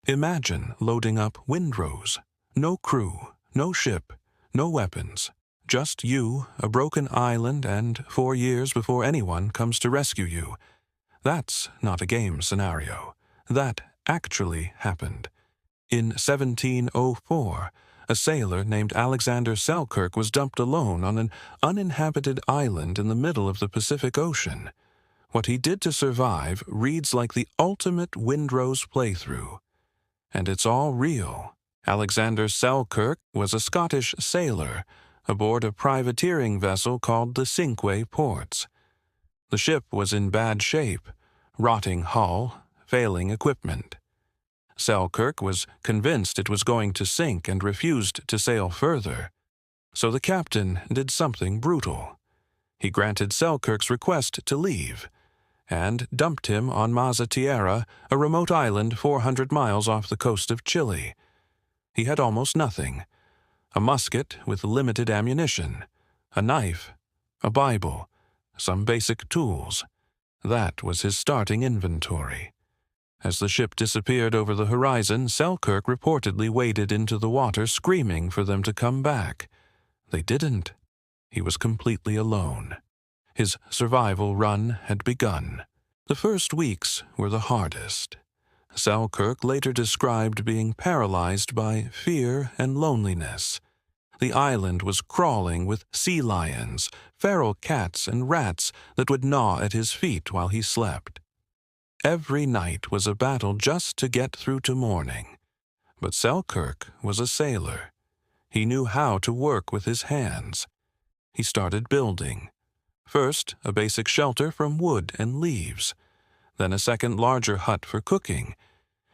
Imagine loading up Windrose. No crew, no ship, no weapons. Just you, a broken island, and 4 years before anyone comes to rescue you. That's not a game scenario. That actually happened. In 1704, a sailor named Alexander Selkirk was dumped alone on an uninhabited island in the middle of the Pacific Ocean. What he did to survive reads like the ultimate Windrose playthrough. And it's all real. Alexander Selkirk was a Scottish sailor aboard a privateering vessel called the Cinque Ports. The ship was in bad shape, rotting hull, failing equipment. Selkirk was convinced it was going to sink and refused to sail further. So the captain did something brutal. He granted Selkirk's request to leave and dumped him on Mazatierra, a remote island 400 miles off the coast of Chile. He had almost nothing: a musket with limited ammunition, a knife, a Bible, some basic tools. That was his starting inventory. As the ship disappeared over the horizon, Selkirk reportedly waded into the water screaming for them to come back. They didn't. He was completely alone. His survival run had begun. The first weeks were the hardest. Selkirk later described being paralyzed by fear and loneliness. The island was crawling with sea lions, feral cats, and rats that would gnaw at his feet while he slept. Every night was a battle just to get through to morning. But Selkirk was a sailor. He knew how to work with his hands. He started building. First, a basic shelter from wood and leaves. Then a second larger hut for cooking.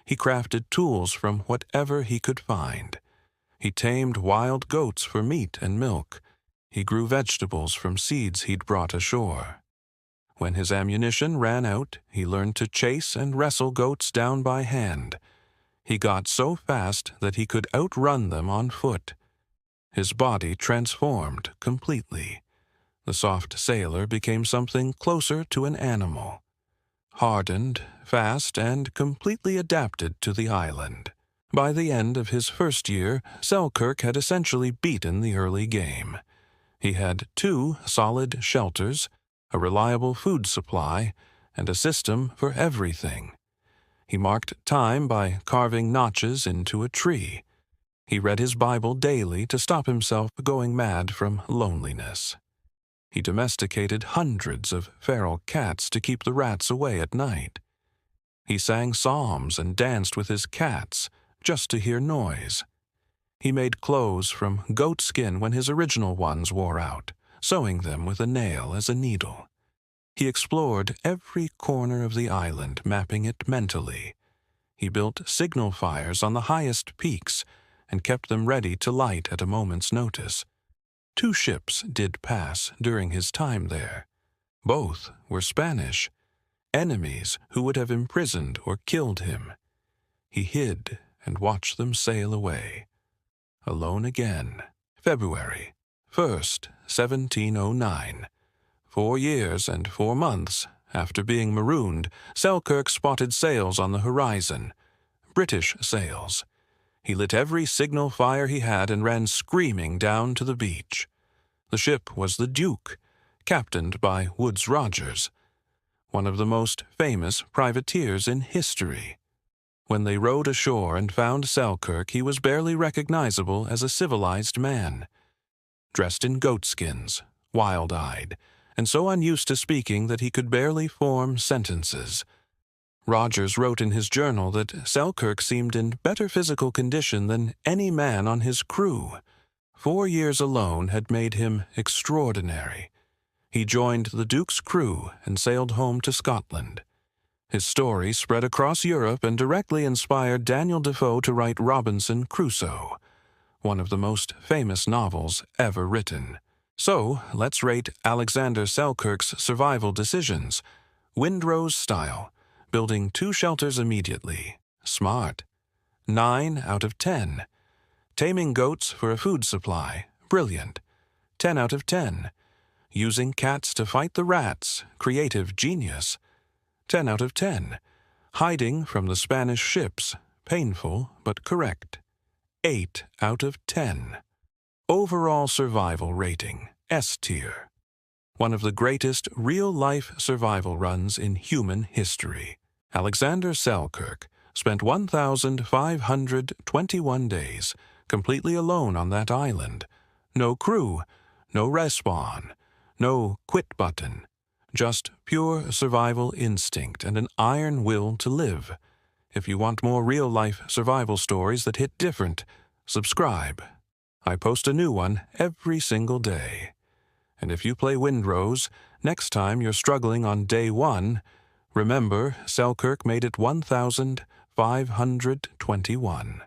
He crafted tools from whatever he could find. He tamed wild goats for meat and milk. He grew vegetables from seeds he'd brought ashore. When his ammunition ran out, he learned to chase and wrestle goats down by hand. He got so fast that he could outrun them on foot. His body transformed completely. The soft sailor became something closer to an animal. Hardened, fast, and completely adapted to the island. By the end of his first year, Selkirk had essentially beaten the early game. He had 2 solid shelters, a reliable food supply, and a system for everything. He marked time by carving notches into a tree. He read his Bible daily to stop himself going mad from loneliness. He domesticated hundreds of feral cats to keep the rats away at night. He sang psalms and danced with his cats just to hear noise. He made clothes from goat skin when his original ones wore out, sewing them with a nail as a needle. He explored every corner of the island, mapping it mentally. He built signal fires on the highest peaks and kept them ready to light at a moment's notice. 2 ships did pass during his time there. Both were Spanish, enemies who would have imprisoned or killed him. He hid and watched them sail away. Alone again. February 1st, 1709. 4 years and 4 months after being marooned, Selkirk spotted sails on the horizon. British sails. He lit every signal fire he had and ran screaming down to the beach. The ship was the Duke, captained by Woodes Rogers, one of the most famous privateers in history. When they rowed ashore and found Selkirk, he was barely recognizable as a civilized man. Dressed in goatskins, wild-eyed, and so unused to speaking that he could barely form sentences. Rogers wrote in his journal that Selkirk seemed in better physical condition than any man on his crew. 4 years alone had made him extraordinary. He joined the Duke's crew and sailed home to Scotland. His story spread across Europe and directly inspired Daniel Defoe to write Robinson Crusoe, one of the most famous novels ever written. So, let's rate Alexander Selkirk's survival decisions. Windrose style, building 2 shelters immediately. Smart. 9 out of 10. Taming goats for a food supply. Brilliant. 10 out of 10. Using cats to fight the rats. Creative genius. 10 out of 10. Hiding from the Spanish ships. painful but correct. 8 out of 10. Overall survival rating, S tier. One of the greatest real-life survival runs in human history. Alexander Selkirk spent 1,521 days completely alone on that island. No crew, no respawn, no quit button. Just pure survival instinct and an iron will to live. If you want more real-life survival stories that hit different, subscribe. I post a new one every single day. And if you play Windrose, next time you're struggling on day 1, remember Selkirk made it 1,521.